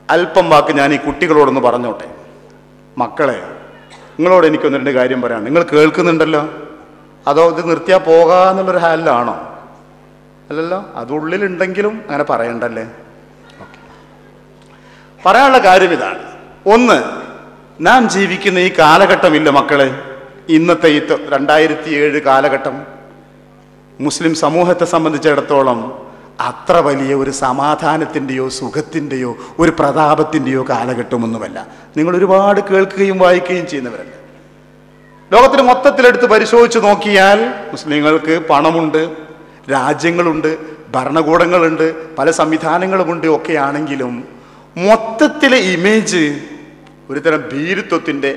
അല്പം വാക്ക് ഞാൻ ഈ കുട്ടികളോടൊന്ന് പറഞ്ഞോട്ടെ. മക്കളെ, നിങ്ങളോട് എനിക്കൊന്ന് രണ്ട് കാര്യം പറയാം. നിങ്ങൾ കേൾക്കുന്നുണ്ടല്ലോ? അതോ ഇത് നിർത്തിയാൽ പോകാന്നുള്ളൊരു ഹാലിലാണോ? അല്ലല്ലോ, അത് ഉള്ളിലുണ്ടെങ്കിലും അങ്ങനെ പറയണ്ടല്ലേ. ഓക്കെ, പറയാനുള്ള കാര്യം ഇതാണ്. ഒന്ന്, നാം ജീവിക്കുന്ന ഈ കാലഘട്ടമില്ല മക്കളെ, ഇന്നത്തെ ഈ 2007 കാലഘട്ടം മുസ്ലിം സമൂഹത്തെ സംബന്ധിച്ചിടത്തോളം അത്ര വലിയ ഒരു സമാധാനത്തിൻ്റെയോ സുഖത്തിൻ്റെയോ ഒരു പ്രതാപത്തിൻ്റെയോ കാലഘട്ടമൊന്നുമല്ല. നിങ്ങൾ ഒരുപാട് കേൾക്കുകയും വായിക്കുകയും ചെയ്യുന്നവരല്ല. ലോകത്തിന് മൊത്തത്തിലെടുത്ത് പരിശോധിച്ച് നോക്കിയാൽ മുസ്ലിങ്ങൾക്ക് പണമുണ്ട്, രാജ്യങ്ങളുണ്ട്, ഭരണകൂടങ്ങളുണ്ട്, പല സംവിധാനങ്ങളുമുണ്ട്. ഒക്കെ ആണെങ്കിലും മൊത്തത്തിലെ ഇമേജ് ഒരുതരം ഭീരുത്വത്തിൻ്റെ,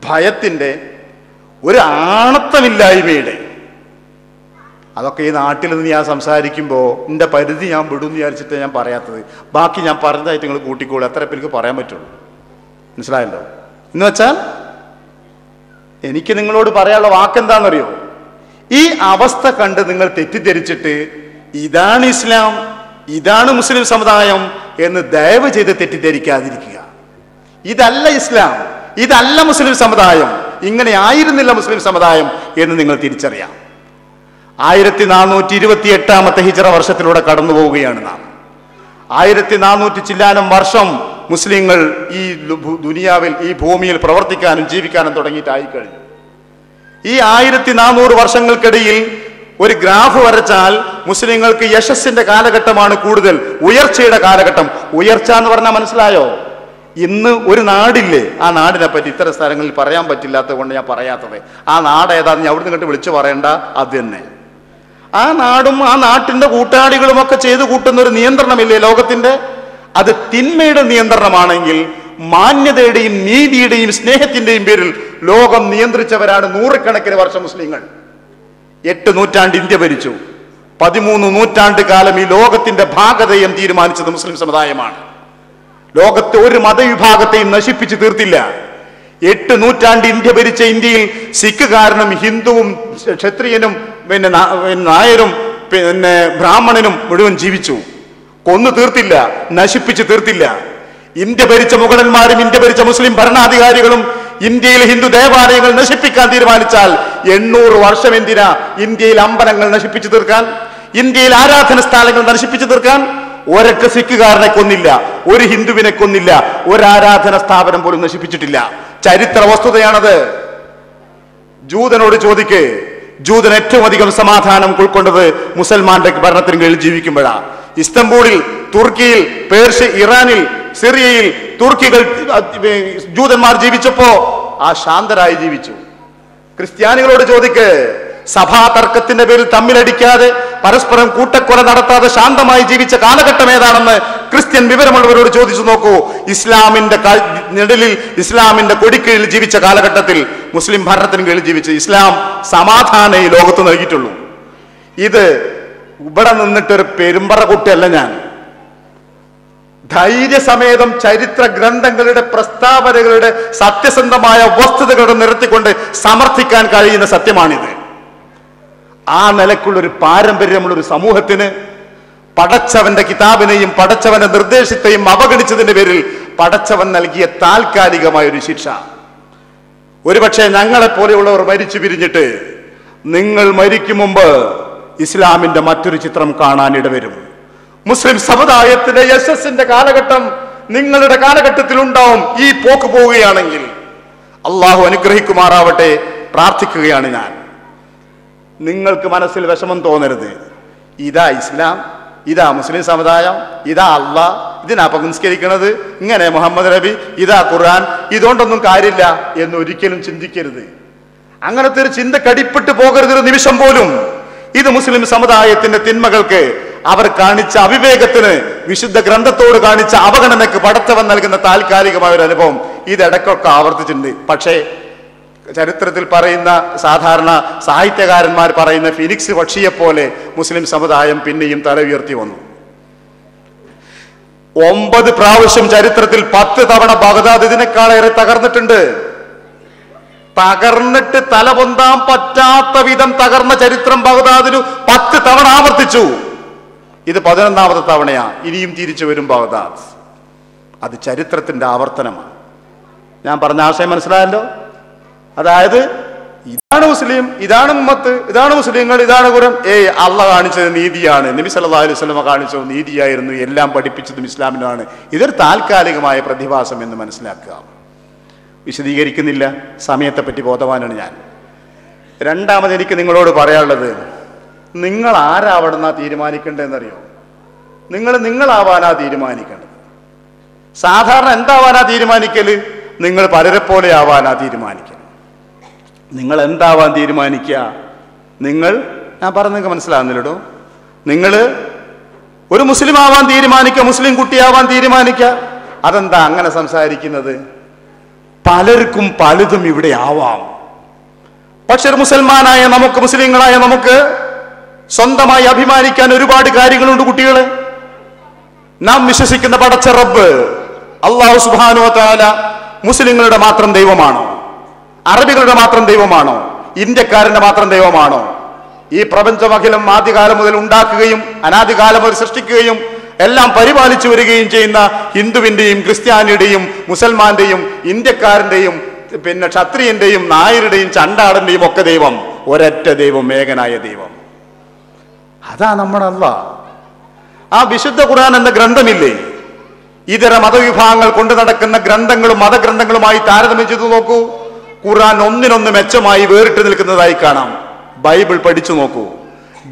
ഭയത്തിൻ്റെ, ഒരു ആണത്തമില്ലായ്മയുടെ. അതൊക്കെ ഈ നാട്ടിൽ നിന്ന് ഞാൻ സംസാരിക്കുമ്പോൾ എൻ്റെ പരിധി ഞാൻ വിടും എന്ന് വിചാരിച്ചിട്ട് ഞാൻ പറയാത്തത്. ബാക്കി ഞാൻ പറഞ്ഞതായിട്ട് നിങ്ങൾ കൂട്ടിക്കോളൂ, എത്ര പേർക്ക് പറയാൻ പറ്റുള്ളൂ. മനസ്സിലായല്ലോ? എന്ന് വെച്ചാൽ എനിക്ക് നിങ്ങളോട് പറയാനുള്ള വാക്കെന്താണെന്നറിയോ? ഈ അവസ്ഥ കണ്ട് നിങ്ങൾ തെറ്റിദ്ധരിച്ചിട്ട് ഇതാണ് ഇസ്ലാം, ഇതാണ് മുസ്ലിം സമുദായം എന്ന് ദയവ് ചെയ്ത് തെറ്റിദ്ധരിക്കാതിരിക്കുക. ഇതല്ല ഇസ്ലാം, ഇതല്ല മുസ്ലിം സമുദായം, ഇങ്ങനെ ആയിരുന്നില്ല മുസ്ലിം സമുദായം എന്ന് നിങ്ങൾ തിരിച്ചറിയാം. 1428 ഹിജ്റ വർഷത്തിലൂടെ കടന്നു പോവുകയാണ് നാം. 1400 ചില്ലാനം വർഷം മുസ്ലിങ്ങൾ ഈ ദുനിയാവിൽ, ഈ ഭൂമിയിൽ പ്രവർത്തിക്കാനും ജീവിക്കാനും തുടങ്ങിയിട്ടായി കഴിഞ്ഞു. ഈ 1400 വർഷങ്ങൾക്കിടയിൽ ഒരു ഗ്രാഫ് വരച്ചാൽ മുസ്ലിങ്ങൾക്ക് യശസ്സിന്റെ കാലഘട്ടമാണ് കൂടുതൽ, ഉയർച്ചയുടെ കാലഘട്ടം. ഉയർച്ച എന്ന് പറഞ്ഞാൽ മനസ്സിലായോ? ഇന്ന് ഒരു നാടില്ലേ, ആ നാടിനെ പറ്റി ഇത്തരം സ്ഥലങ്ങളിൽ പറയാൻ പറ്റില്ലാത്തത് കൊണ്ട് ഞാൻ പറയാത്തത്. ആ നാട് ഏതാന്ന് ഞാൻ അവിടുന്ന് ഇങ്ങോട്ട് വിളിച്ചു പറയണ്ട, അത് തന്നെ. ആ നാടും ആ നാട്ടിന്റെ കൂട്ടാളികളും ഒക്കെ ചെയ്തു കൂട്ടുന്ന ഒരു നിയന്ത്രണമില്ലേ ലോകത്തിന്റെ? അത് തിന്മയുടെ നിയന്ത്രണമാണെങ്കിൽ മാന്യതയുടെയും നീതിയുടെയും സ്നേഹത്തിന്റെയും പേരിൽ ലോകം നിയന്ത്രിച്ചവരാണ് നൂറുകണക്കിന് വർഷം മുസ്ലിങ്ങൾ. 8 നൂറ്റാണ്ട് ഇന്ത്യ ഭരിച്ചു. 13 നൂറ്റാണ്ട് കാലം ഈ ലോകത്തിന്റെ ഭാഗതയും തീരുമാനിച്ചത് മുസ്ലിം സമുദായമാണ്. ലോകത്തെ ഒരു മതവിഭാഗത്തെയും നശിപ്പിച്ചു തീർത്തില്ല. 8 നൂറ്റാണ്ട് ഇന്ത്യ ഭരിച്ച ഇന്ത്യയിൽ സിഖുകാരനും ഹിന്ദുവും ക്ഷത്രിയനും നായരും ബ്രാഹ്മണനും മുഴുവൻ ജീവിച്ചു. കൊന്നു തീർത്തില്ല, നശിപ്പിച്ചു തീർത്തില്ല. ഇന്ത്യ ഭരിച്ച മുഗളന്മാരും ഇന്ത്യ ഭരിച്ച മുസ്ലിം ഭരണാധികാരികളും ഇന്ത്യയിൽ ഹിന്ദു ദേവാലയങ്ങൾ നശിപ്പിക്കാൻ തീരുമാനിച്ചാൽ 800 വർഷം എന്തിനാ ഇന്ത്യയിൽ അമ്പലങ്ങൾ നശിപ്പിച്ചു തീർക്കാൻ, ഇന്ത്യയിൽ ആരാധന സ്ഥലങ്ങൾ നശിപ്പിച്ചു തീർക്കാൻ? ഒരൊറ്റ സിഖുകാരനെ കൊന്നില്ല, ഒരു ഹിന്ദുവിനെ കൊന്നില്ല, ഒരു ആരാധന സ്ഥാപനം പോലും നശിപ്പിച്ചിട്ടില്ല. ചരിത്ര വസ്തുതയാണത്. ജൂതനോട് ചോദിക്ക്, ജൂതൻ ഏറ്റവും അധികം സമാധാനം ഉൾക്കൊണ്ടത് മുസൽമാന്റെ ഭരണത്തിന് കീഴിൽ ജീവിക്കുമ്പോഴാണ്. ഇസ്തംബൂളിൽ, തുർക്കിയിൽ, പേർഷ്യ, ഇറാനിൽ, സിറിയയിൽ തുർക്കികൾ ജൂതന്മാർ ജീവിച്ചപ്പോ ആ ശാന്തരായി ജീവിച്ചു. ക്രിസ്ത്യാനികളോട് ചോദിക്ക്, സഭാ തർക്കത്തിന്റെ പേരിൽ തമ്മിലടിക്കാതെ പരസ്പരം കൂട്ടക്കൊല നടത്താതെ ശാന്തമായി ജീവിച്ച കാലഘട്ടം ഏതാണെന്ന് ക്രിസ്ത്യൻ വിവരമുള്ളവരോട് ചോദിച്ചു നോക്കൂ. ഇസ്ലാമിന്റെ നിഴലിൽ, ഇസ്ലാമിന്റെ കൊടിക്കീഴിൽ ജീവിച്ച കാലഘട്ടത്തിൽ, മുസ്ലിം ഭരണത്തിന് കീഴിൽ ജീവിച്ച ഇസ്ലാം സമാധാനം ഈ ലോകത്ത് നൽകിയിട്ടുള്ളൂ. ഇത് ഇവിടെ നിന്നിട്ടൊരു പെരുമ്പറ കുട്ടിയല്ല ഞാൻ. ധൈര്യസമേതം ചരിത്ര ഗ്രന്ഥങ്ങളുടെ പ്രസ്താവനകളുടെ സത്യസന്ധമായ വസ്തുതകളുടെ നിരത്തിക്കൊണ്ട് സമർത്ഥിക്കാൻ കഴിയുന്ന സത്യമാണിത്. ആ നിലക്കുള്ളൊരു പാരമ്പര്യമുള്ളൊരു സമൂഹത്തിന് പടച്ചവന്റെ കിതാബിനെയും പടച്ചവന്റെ നിർദ്ദേശത്തെയും അവഗണിച്ചതിന്റെ പേരിൽ പടച്ചവൻ നൽകിയ താൽക്കാലികമായൊരു ശിക്ഷ. ഒരുപക്ഷെ ഞങ്ങളെപ്പോലെയുള്ളവർ മരിച്ചു പിരിഞ്ഞിട്ട് നിങ്ങൾ മരിക്കും മുമ്പ് ഇസ്ലാമിന്റെ മറ്റൊരു ചിത്രം കാണാൻ ഇടവരും. മുസ്ലിം സമുദായത്തിലെ യശസ്സിന്റെ കാലഘട്ടം നിങ്ങളുടെ കാലഘട്ടത്തിൽ ഉണ്ടാവും. ഈ പോക്ക് പോവുകയാണെങ്കിൽ അള്ളാഹു അനുഗ്രഹിക്കുമാറാവട്ടെ. പ്രാർത്ഥിക്കുകയാണ് ഞാൻ. നിങ്ങൾക്ക് മനസ്സിൽ വിഷമം തോന്നരുത്. ഇതാ ഇസ്ലാം, ഇതാ മുസ്ലിം സമുദായം, ഇതാ അള്ളാഹ്, ഇതിനാ സംസ്കരിക്കണത്, ഇങ്ങനെ മുഹമ്മദ് നബി, ഇതാ ഖുർആൻ, ഇതുകൊണ്ടൊന്നും കാര്യമില്ല എന്നൊരിക്കലും ചിന്തിക്കരുത്. അങ്ങനത്തെ ഒരു ചിന്ത കടിപ്പെട്ട് പോകരുത് ഒരു നിമിഷം പോലും. ഇത് മുസ്ലിം സമുദായത്തിന്റെ തിന്മകൾക്ക്, അവർ കാണിച്ച അവിവേകത്തിന്, വിശുദ്ധ ഗ്രന്ഥത്തോട് കാണിച്ച അവഗണനക്ക് പടച്ചവൻ നൽകുന്ന താൽക്കാലികമായ ഒരു അനുഭവം. ഇതിടക്കൊക്കെ ആവർത്തിച്ചിട്ടുണ്ട്. പക്ഷേ ചരിത്രത്തിൽ പറയുന്ന, സാധാരണ സാഹിത്യകാരന്മാർ പറയുന്ന ഫിനിക്സ് പക്ഷിയെ പോലെ മുസ്ലിം സമുദായം പിന്നെയും തല ഉയർത്തി വന്നു. 9 പ്രാവശ്യം ചരിത്രത്തിൽ 10 തവണ ബഗ്ദാദ് ഇതിനേക്കാളേറെ തകർന്നിട്ടുണ്ട്. തകർന്നിട്ട് തല പൊന്താൻ പറ്റാത്ത വിധം തകർന്ന ചരിത്രം ബഗ്ദാദിന് 10 തവണ ആവർത്തിച്ചു. ഇത് 11ാമത്തെ തവണയാ. ഇനിയും തിരിച്ചു വരും ബഗ്ദാദ്. അത് ചരിത്രത്തിൻ്റെ ആവർത്തനമാണ്. ഞാൻ പറഞ്ഞ ആശയം മനസ്സിലായല്ലോ? അതായത് ഇതാണ് മുസ്ലിം, ഇതാണ് ഉമ്മത്ത്, ഇതാണ് മുസ്ലിങ്ങൾ, ഇതാണ് ഖുർആൻ. അള്ളാഹ് കാണിച്ചത് നീതിയാണ്, നബി സല്ലല്ലാഹു അലൈഹി വസല്ലം കാണിച്ചത് നീതിയായിരുന്നു, എല്ലാം പഠിപ്പിച്ചതും ഇസ്ലാമിലാണ്. ഇതൊരു താൽക്കാലികമായ പ്രതിഭാസം എന്ന് മനസ്സിലാക്കുക. വിശദീകരിക്കുന്നില്ല, സമയത്തെപ്പറ്റി ബോധവാനാണ് ഞാൻ. രണ്ടാമത് എനിക്ക് നിങ്ങളോട് പറയാനുള്ളത്, നിങ്ങൾ ആരാവണമെന്നാ തീരുമാനിക്കേണ്ടതെന്നറിയോ? നിങ്ങളാവാനാ തീരുമാനിക്കേണ്ടത്. സാധാരണ എന്താവാനാ തീരുമാനിക്കല്? നിങ്ങൾ പലരെ പോലെ ആവാനാ തീരുമാനിക്കൽ. നിങ്ങൾ എന്താവാൻ തീരുമാനിക്കുക? ഞാൻ പറഞ്ഞത് മനസ്സിലാകുന്നില്ലടോ. നിങ്ങൾ ഒരു മുസ്ലിം ആവാൻ തീരുമാനിക്കുക, മുസ്ലിം കുട്ടിയാവാൻ തീരുമാനിക്കുക. അതെന്താ അങ്ങനെ സംസാരിക്കുന്നത്? പലർക്കും പലതും ഇവിടെ ആവാം. പക്ഷെ ഒരു മുസൽമാനായ നമുക്ക്, മുസ്ലിങ്ങളായ നമുക്ക് സ്വന്തമായി അഭിമാനിക്കാൻ ഒരുപാട് കാര്യങ്ങളുണ്ട് കുട്ടികളെ. നാം വിശ്വസിക്കുന്ന പടച്ച റബ്ബ് അല്ലാഹു സുബ്ഹാനഹു വ തആല മുസ്ലിങ്ങളുടെ മാത്രം ദൈവമാണോ? അറബികളുടെ മാത്രം ദൈവമാണോ? ഇന്ത്യക്കാരന്റെ മാത്രം ദൈവമാണോ? ഈ പ്രപഞ്ചമഖിലം ആദ്യകാലം മുതൽ ഉണ്ടാക്കുകയും അനാദികാലം മുതൽ സൃഷ്ടിക്കുകയും എല്ലാം പരിപാലിച്ചു വരികയും ചെയ്യുന്ന ഹിന്ദുവിന്റെയും ക്രിസ്ത്യാനിയുടെയും മുസൽമാന്റെയും ഇന്ത്യക്കാരന്റെയും പിന്നെ ക്ഷത്രിയന്റെയും നായരുടെയും ചണ്ടാടന്റെയും ഒക്കെ ദൈവം ഒരൊറ്റ ദൈവം, ഏകനായ ദൈവം. അതാ നമ്മുടെ അല്ലാഹ്. ആ വിശുദ്ധ ഖുർആൻ എന്ന ഗ്രന്ഥമില്ലേ, ഇതര മതവിഭാഗങ്ങൾ കൊണ്ടു നടക്കുന്ന ഗ്രന്ഥങ്ങളും മതഗ്രന്ഥങ്ങളുമായി താരതമ്യം ചെയ്തു നോക്കൂ. ഖുർആൻ ഒന്നിനൊന്ന് മെച്ചമായി വേറിട്ട് നിൽക്കുന്നതായി കാണാം. ബൈബിൾ പഠിച്ചു നോക്കൂ,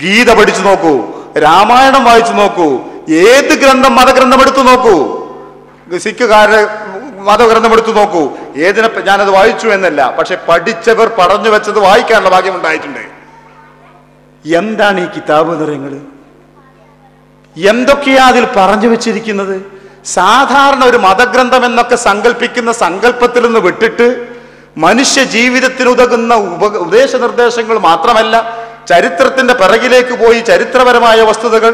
ഗീത പഠിച്ചു നോക്കൂ, രാമായണം വായിച്ചു നോക്കൂ, ഏത് മതഗ്രന്ഥം എടുത്തു നോക്കൂ, സിഖുകാരുടെ മതഗ്രന്ഥം എടുത്തു നോക്കൂ. ഞാനത് വായിച്ചു എന്നല്ല, പക്ഷെ പഠിച്ചവർ പറഞ്ഞു വെച്ചത് വായിക്കാനുള്ള ഭാഗ്യം ഉണ്ടായിട്ടുണ്ട്. എന്താണ് ഈ കിതാബ് നിറയങ്ങള്? എന്തൊക്കെയാ അതിൽ പറഞ്ഞു വെച്ചിരിക്കുന്നത്? സാധാരണ ഒരു മതഗ്രന്ഥം എന്നൊക്കെ സങ്കല്പിക്കുന്ന സങ്കല്പത്തിൽ നിന്ന് വിട്ടിട്ട് മനുഷ്യ ജീവിതത്തിന് ഉതകുന്ന ഉപദേശ നിർദ്ദേശങ്ങൾ മാത്രമല്ല, ചരിത്രത്തിന്റെ പിറകിലേക്ക് പോയി ചരിത്രപരമായ വസ്തുതകൾ,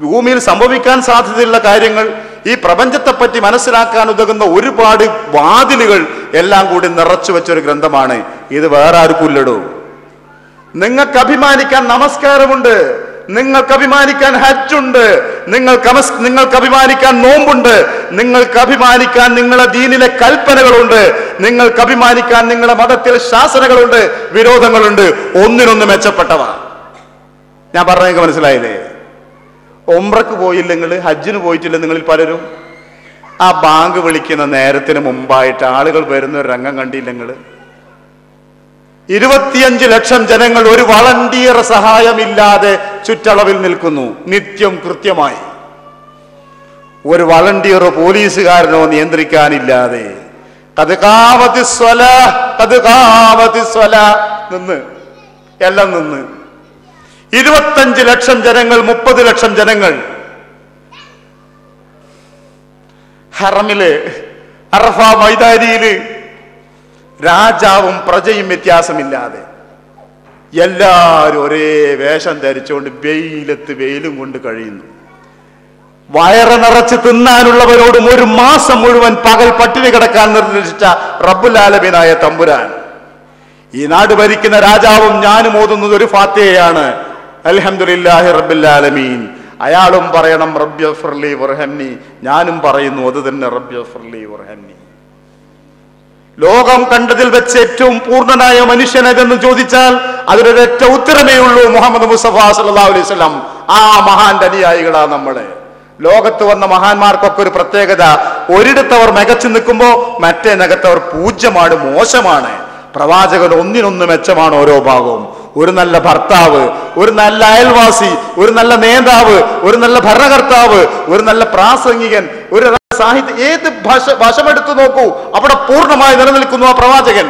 ഭൂമിയിൽ സംഭവിക്കാൻ സാധ്യതയുള്ള കാര്യങ്ങൾ, ഈ പ്രപഞ്ചത്തെപ്പറ്റി മനസ്സിലാക്കാൻ ഉതകുന്ന ഒരുപാട് വാതിലുകൾ എല്ലാം കൂടി നിറച്ചു വെച്ചൊരു ഗ്രന്ഥമാണ് ഇത്. വേറെ ആർക്കുമില്ലടോ. നിങ്ങൾക്ക് അഭിമാനിക്കാൻ നമസ്കാരമുണ്ട്, നിങ്ങൾക്ക് അഭിമാനിക്കാൻ ഹജ്ജുണ്ട്, നിങ്ങൾക്ക് അഭിമാനിക്കാൻ നോമ്പുണ്ട്, നിങ്ങൾക്ക് അഭിമാനിക്കാൻ നിങ്ങളുടെ ദീനിലെ കൽപ്പനകളുണ്ട്, നിങ്ങൾക്ക് അഭിമാനിക്കാൻ നിങ്ങളുടെ മതത്തിൽ ശാസനകളുണ്ട്, വിരോധങ്ങളുണ്ട്. ഒന്നിനൊന്ന് മെച്ചപ്പെട്ടവ. ഞാൻ പറഞ്ഞതൊക്കെ മനസ്സിലായില്ലേ? ഉംറക്ക് പോയില്ല നിങ്ങൾ, ഹജ്ജിന് പോയിട്ടില്ല നിങ്ങളിൽ പലരും. ആ ബാങ്ക് വിളിക്കുന്ന നേരത്തിന് മുമ്പായിട്ട് ആളുകൾ വരുന്ന ഒരു രംഗം കണ്ടില്ല നിങ്ങൾ? 25 ലക്ഷം ജനങ്ങൾ ഒരു വളണ്ടിയർ സഹായമില്ലാതെ ചുറ്റളവിൽ നിൽക്കുന്നു, നിത്യം കൃത്യമായി. ഒരു വളണ്ടിയറോ പോലീസുകാരനോ നിയന്ത്രിക്കാനില്ലാതെ നിന്ന് എല്ലാം നിന്ന് 25 ലക്ഷം ജനങ്ങൾ, 30 ലക്ഷം ജനങ്ങൾ ഹറമില് അറഫ മൈതാനിയില് രാജാവും പ്രജയും വ്യത്യാസമില്ലാതെ എല്ലാവരും ഒരേ വേഷം ധരിച്ചുകൊണ്ട് വെയിലും കൊണ്ട് കഴിയുന്നു. വയറ് നിറച്ച് തിന്നാനുള്ളവരോടും ഒരു മാസം മുഴുവൻ പകൽ പട്ടിണി കിടക്കാൻ നിർദ്ദേശിച്ച റബ്ബുൽ ആലമീനായ തമ്പുരാൻ, ഈ നാട് ഭരിക്കുന്ന രാജാവും ഞാനും ഓതുന്നത് ഒരു ഫാത്തിഹയാണ്, അൽഹംദുലില്ലാഹി റബ്ബിൽ ആലമീൻ. അയാളും പറയണം റബ്ബിഗ്ഫിർലി വർഹംനി, ഞാനും പറയുന്നു അത് തന്നെ റബ്ബിഗ്ഫിർലി വർഹംനി. ലോകം കണ്ടതിൽ വെച്ച് ഏറ്റവും പൂർണ്ണനായ മനുഷ്യനേതെന്ന് ചോദിച്ചാൽ അതിനൊരൊറ്റ ഉത്തരമേ ഉള്ളൂ, മുഹമ്മദ് മുസ്തഫ സല്ലല്ലാഹു അലൈഹി വസല്ലം. ആ മഹാന്റെ അനുയായികളാ നമ്മള്. ലോകത്ത് വന്ന മഹാന്മാർക്കൊക്കെ ഒരു പ്രത്യേകത, ഒരിടത്തവർ മികച്ചു നിൽക്കുമ്പോ മറ്റേ നഗത്തവർ പൂജ്യമാണ്, മോശമാണ്. പ്രവാചകൻ ഒന്നിനൊന്ന് മെച്ചമാണ് ഓരോ ഭാഗവും. ഒരു നല്ല ഭർത്താവ്, ഒരു നല്ല അയൽവാസി, ഒരു നല്ല നേതാവ്, ഒരു നല്ല ഭരണകർത്താവ്, ഒരു നല്ല പ്രാസംഗികൻ, ഒരു സാഹിത്യ, ഏത് ഭാഷമെടുത്തു നോക്കൂ അവിടെ പൂർണ്ണമായി നിലനിൽക്കുന്നു ആ പ്രവാചകൻ.